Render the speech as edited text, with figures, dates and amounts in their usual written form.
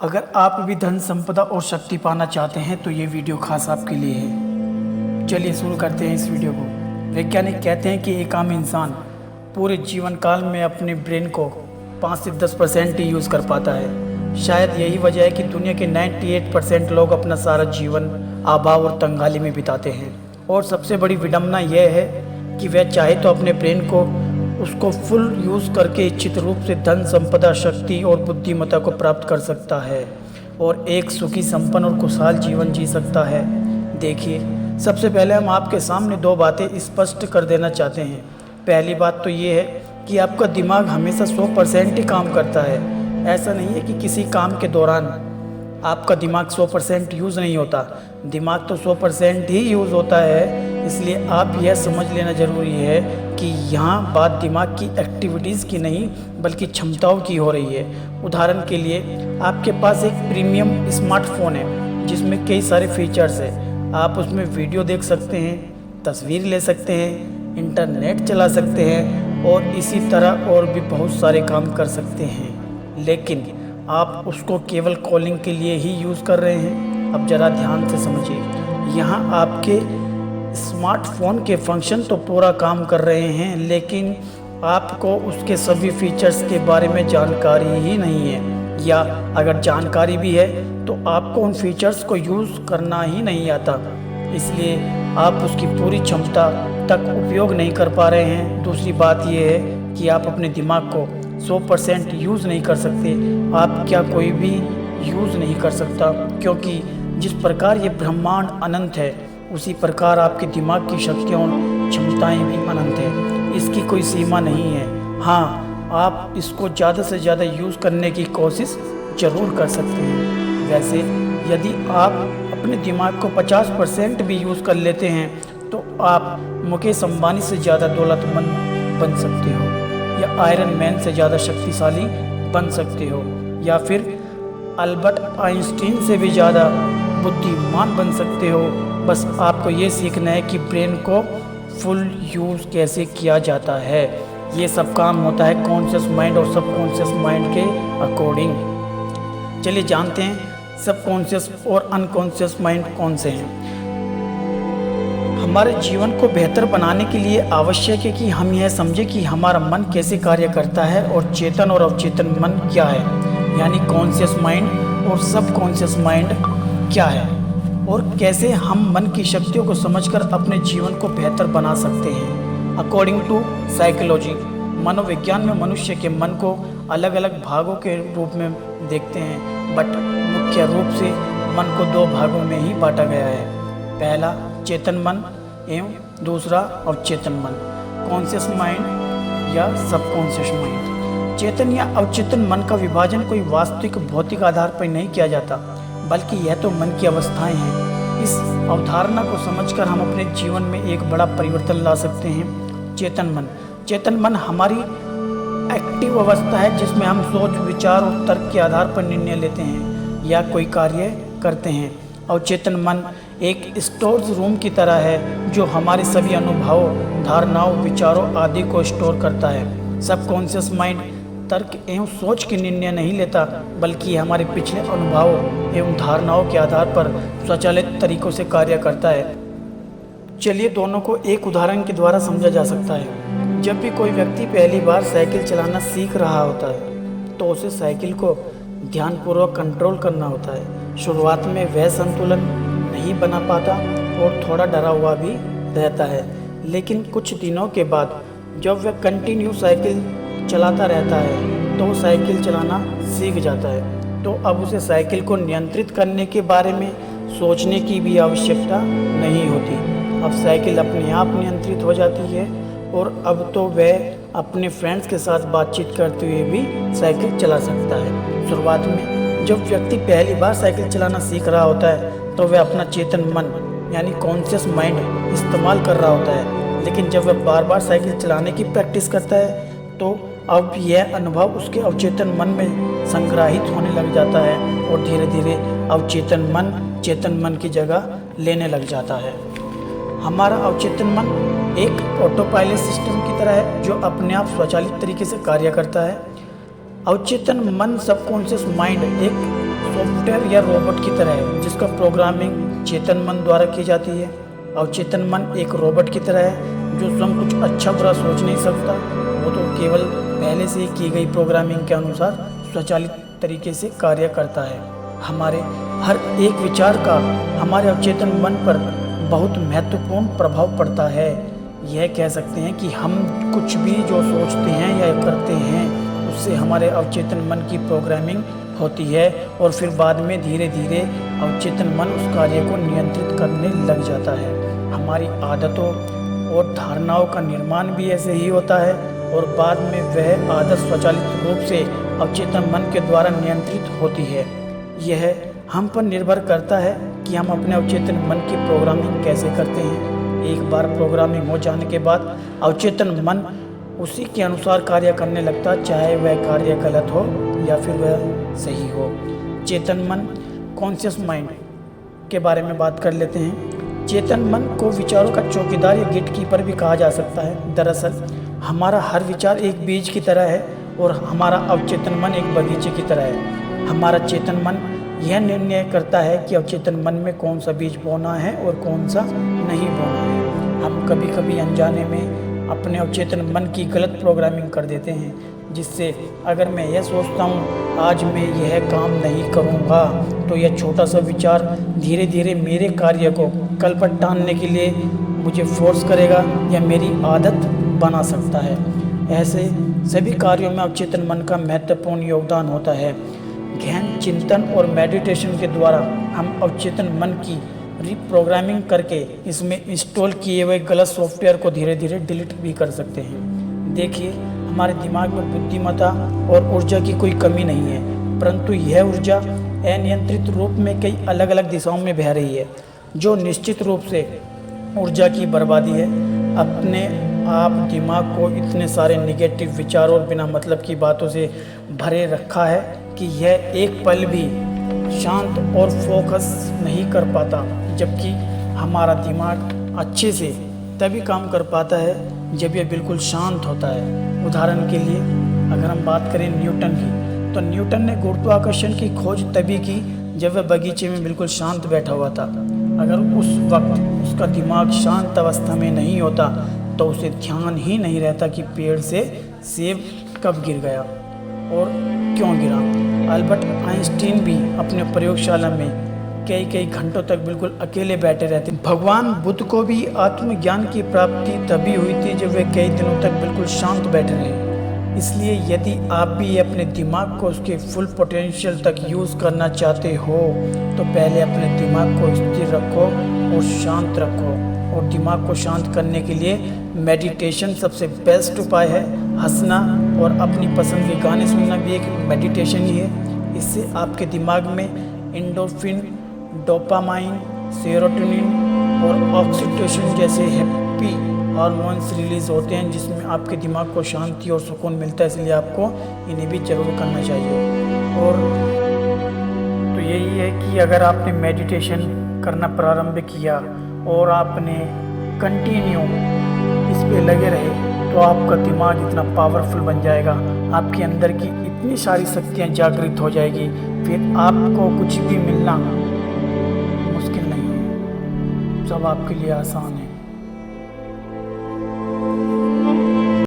अगर आप भी धन संपदा और शक्ति पाना चाहते हैं तो ये वीडियो खास आपके लिए है। चलिए शुरू करते हैं इस वीडियो को। वैज्ञानिक कहते हैं कि एक आम इंसान पूरे जीवन काल में अपने ब्रेन को 5 से 10% ही यूज़ कर पाता है। शायद यही वजह है कि दुनिया के 98% लोग अपना सारा जीवन अभाव और तंगाली में बिताते हैं। और सबसे बड़ी विडंबना यह है कि वह चाहे तो अपने ब्रेन को उसको फुल यूज़ करके इच्छित रूप से धन संपदा शक्ति और बुद्धिमत्ता को प्राप्त कर सकता है और एक सुखी संपन्न और खुशहाल जीवन जी सकता है। देखिए, सबसे पहले हम आपके सामने दो बातें स्पष्ट कर देना चाहते हैं। पहली बात तो ये है कि आपका दिमाग हमेशा 100% ही काम करता है। ऐसा नहीं है कि किसी काम के दौरान आपका दिमाग 100% यूज़ नहीं होता। दिमाग तो 100% ही यूज़ होता है। इसलिए आप यह समझ लेना ज़रूरी है कि यहाँ बात दिमाग की एक्टिविटीज़ की नहीं बल्कि क्षमताओं की हो रही है। उदाहरण के लिए, आपके पास एक प्रीमियम स्मार्टफोन है जिसमें कई सारे फीचर्स हैं। आप उसमें वीडियो देख सकते हैं, तस्वीर ले सकते हैं, इंटरनेट चला सकते हैं और इसी तरह और भी बहुत सारे काम कर सकते हैं। लेकिन आप उसको केवल कॉलिंग के लिए ही यूज़ कर रहे हैं। अब ज़रा ध्यान से समझिए, यहाँ आपके स्मार्टफोन के फंक्शन तो पूरा काम कर रहे हैं, लेकिन आपको उसके सभी फीचर्स के बारे में जानकारी ही नहीं है, या अगर जानकारी भी है तो आपको उन फीचर्स को यूज़ करना ही नहीं आता। इसलिए आप उसकी पूरी क्षमता तक उपयोग नहीं कर पा रहे हैं। दूसरी बात यह है कि आप अपने दिमाग को 100% यूज़ नहीं कर सकते। आप क्या कोई भी यूज़ नहीं कर सकता, क्योंकि जिस प्रकार ये ब्रह्मांड अनंत है उसी प्रकार आपके दिमाग की शक्तियाँ और क्षमताएँ भी अनंत हैं। इसकी कोई सीमा नहीं है। हाँ, आप इसको ज़्यादा से ज़्यादा यूज़ करने की कोशिश ज़रूर कर सकते हैं। वैसे यदि आप अपने दिमाग को 50% भी यूज़ कर लेते हैं तो आप मुकेश अंबानी से ज़्यादा दौलतमंद बन सकते हो, या आयरन मैन से ज़्यादा शक्तिशाली बन सकते हो, या फिर अल्बर्ट आइंस्टीन से भी ज़्यादा बुद्धिमान बन सकते हो। बस आपको ये सीखना है कि ब्रेन को फुल यूज़ कैसे किया जाता है। ये सब काम होता है कॉन्शियस माइंड और सबकॉन्शियस माइंड के अकॉर्डिंग। चलिए जानते हैं सबकॉन्शियस और अनकॉन्शियस माइंड कौन से हैं। हमारे जीवन को बेहतर बनाने के लिए आवश्यक है कि हम यह समझें कि हमारा मन कैसे कार्य करता है और चेतन और अवचेतन मन क्या है, यानी कॉन्शियस माइंड और सबकॉन्शियस माइंड क्या है, और कैसे हम मन की शक्तियों को समझकर अपने जीवन को बेहतर बना सकते हैं। अकॉर्डिंग टू साइकोलॉजी, मनोविज्ञान में मनुष्य के मन को अलग अलग भागों के रूप में देखते हैं, बट मुख्य रूप से मन को दो भागों में ही बांटा गया है। पहला चेतन मन एवं दूसरा अवचेतन मन, कॉन्शियस माइंड या सबकॉन्शियस माइंड। चेतन या अवचेतन मन का विभाजन कोई वास्तविक भौतिक आधार पर नहीं किया जाता, बल्कि यह तो मन की अवस्थाएं हैं। इस अवधारणा को समझकर हम अपने जीवन में एक बड़ा परिवर्तन ला सकते हैं। चेतन मन हमारी एक्टिव अवस्था है जिसमें हम सोच विचार और तर्क के आधार पर निर्णय लेते हैं या कोई कार्य करते हैं। अवचेतन मन एक स्टोरेज रूम की तरह है जो हमारे सभी अनुभवों, धारणाओं, विचारों आदि को स्टोर करता है। सबकॉन्शियस माइंड तर्क एवं सोच के निर्णय नहीं लेता, बल्कि हमारे पिछले अनुभवों एवं धारणाओं के आधार पर स्वचालित तरीकों से कार्य करता है। चलिए दोनों को एक उदाहरण के द्वारा समझा जा सकता है। जब भी कोई व्यक्ति पहली बार साइकिल चलाना सीख रहा होता है तो उसे साइकिल को ध्यानपूर्वक कंट्रोल करना होता है। शुरुआत में वह संतुलन नहीं बना पाता और थोड़ा डरा हुआ भी रहता है, लेकिन कुछ दिनों के बाद जब वह कंटिन्यू साइकिल चलाता रहता है तो साइकिल चलाना सीख जाता है। तो अब उसे साइकिल को नियंत्रित करने के बारे में सोचने की भी आवश्यकता नहीं होती। अब साइकिल अपने आप नियंत्रित हो जाती है और अब तो वह अपने फ्रेंड्स के साथ बातचीत करते हुए भी साइकिल चला सकता है। शुरुआत में जब व्यक्ति पहली बार साइकिल चलाना सीख रहा होता है तो वह अपना चेतन मन यानी कॉन्शियस माइंड इस्तेमाल कर रहा होता है, लेकिन जब वह बार बार साइकिल चलाने की प्रैक्टिस करता है तो अब यह अनुभव उसके अवचेतन मन में संग्रहित होने लग जाता है और धीरे धीरे अवचेतन मन चेतन मन की जगह लेने लग जाता है। हमारा अवचेतन मन एक ऑटो पायलट सिस्टम की तरह है जो अपने आप स्वचालित तरीके से कार्य करता है। अवचेतन मन सबकॉन्शियस माइंड एक सॉफ्टवेयर या रोबोट की तरह है जिसका प्रोग्रामिंग चेतन मन द्वारा की जाती है। अवचेतन मन एक रोबोट की तरह है जो स्वयं कुछ अच्छा बुरा सोच नहीं सकता, वो तो केवल पहले से ही की गई प्रोग्रामिंग के अनुसार स्वचालित तरीके से कार्य करता है। हमारे हर एक विचार का हमारे अवचेतन मन पर बहुत महत्वपूर्ण प्रभाव पड़ता है। यह कह सकते हैं कि हम कुछ भी जो सोचते हैं या करते हैं उससे हमारे अवचेतन मन की प्रोग्रामिंग होती है और फिर बाद में धीरे धीरे अवचेतन मन उस कार्य को नियंत्रित करने लग जाता है। हमारी आदतों और धारणाओं का निर्माण भी ऐसे ही होता है और बाद में वह आदत स्वचालित रूप से अवचेतन मन के द्वारा नियंत्रित होती है। यह हम पर निर्भर करता है कि हम अपने अवचेतन मन की प्रोग्रामिंग कैसे करते हैं। एक बार प्रोग्रामिंग हो जाने के बाद अवचेतन मन उसी के अनुसार कार्य करने लगता, चाहे वह कार्य गलत हो या फिर वह सही हो। चेतन मन, कॉन्शियस माइंड के बारे में बात कर लेते हैं। चेतन मन को विचारों का चौकीदार या गेट कीपर भी कहा जा सकता है। दरअसल हमारा हर विचार एक बीज की तरह है और हमारा अवचेतन मन एक बगीचे की तरह है। हमारा चेतन मन यह निर्णय करता है कि अवचेतन मन में कौन सा बीज बोना है और कौन सा नहीं बोना है। हम कभी कभी अनजाने में अपने अवचेतन मन की गलत प्रोग्रामिंग कर देते हैं, जिससे अगर मैं यह सोचता हूँ आज मैं यह काम नहीं करूँगा, तो यह छोटा सा विचार धीरे धीरे मेरे कार्य को कल पर टालने के लिए मुझे फोर्स करेगा या मेरी आदत बना सकता है। ऐसे सभी कार्यों में अवचेतन मन का महत्वपूर्ण योगदान होता है। गहन चिंतन और मेडिटेशन के द्वारा हम अवचेतन मन की रीप्रोग्रामिंग करके इसमें इंस्टॉल किए हुए गलत सॉफ्टवेयर को धीरे धीरे डिलीट भी कर सकते हैं। देखिए, हमारे दिमाग में बुद्धिमत्ता और ऊर्जा की कोई कमी नहीं है, परंतु यह ऊर्जा अनियंत्रित रूप में कई अलग अलग दिशाओं में बह रही है, जो निश्चित रूप से ऊर्जा की बर्बादी है। अपने आप दिमाग को इतने सारे निगेटिव विचारों और बिना मतलब की बातों से भरे रखा है कि यह एक पल भी शांत और फोकस नहीं कर पाता, जबकि हमारा दिमाग अच्छे से तभी काम कर पाता है जब यह बिल्कुल शांत होता है। उदाहरण के लिए अगर हम बात करें न्यूटन की, तो न्यूटन ने गुरुत्वाकर्षण की खोज तभी की जब वह बगीचे में बिल्कुल शांत बैठा हुआ था। अगर उस वक्त उसका दिमाग शांत अवस्था में नहीं होता तो उसे ध्यान ही नहीं रहता कि पेड़ से सेब कब गिर गया और क्यों गिरा। अल्बर्ट आइंस्टीन भी अपने प्रयोगशाला में कई घंटों तक बिल्कुल अकेले बैठे रहते। भगवान बुद्ध को भी आत्मज्ञान की प्राप्ति तभी हुई थी जब वे कई दिनों तक बिल्कुल शांत बैठे रहे। इसलिए यदि आप भी अपने दिमाग को उसके फुल पोटेंशियल तक यूज़ करना चाहते हो तो पहले अपने दिमाग को स्थिर रखो और शांत रखो। और दिमाग को शांत करने के लिए मेडिटेशन सबसे बेस्ट उपाय है। हंसना और अपनी पसंद के गाने सुनना भी एक मेडिटेशन ही है। इससे आपके दिमाग में एंडोर्फिन, डोपामाइन, सेरोटोनिन और ऑक्सीटोसिन जैसे हैप्पी हार्मोन्स रिलीज होते हैं, जिसमें आपके दिमाग को शांति और सुकून मिलता है। इसलिए आपको इन्हें भी जरूर करना चाहिए। और तो यही है कि अगर आपने मेडिटेशन करना प्रारंभ किया और आपने कंटिन्यू इस पे लगे रहे तो आपका दिमाग इतना पावरफुल बन जाएगा, आपके अंदर की इतनी सारी शक्तियाँ जागृत हो जाएगी, फिर आपको कुछ भी मिलना मुश्किल नहीं है, सब आपके लिए आसान है।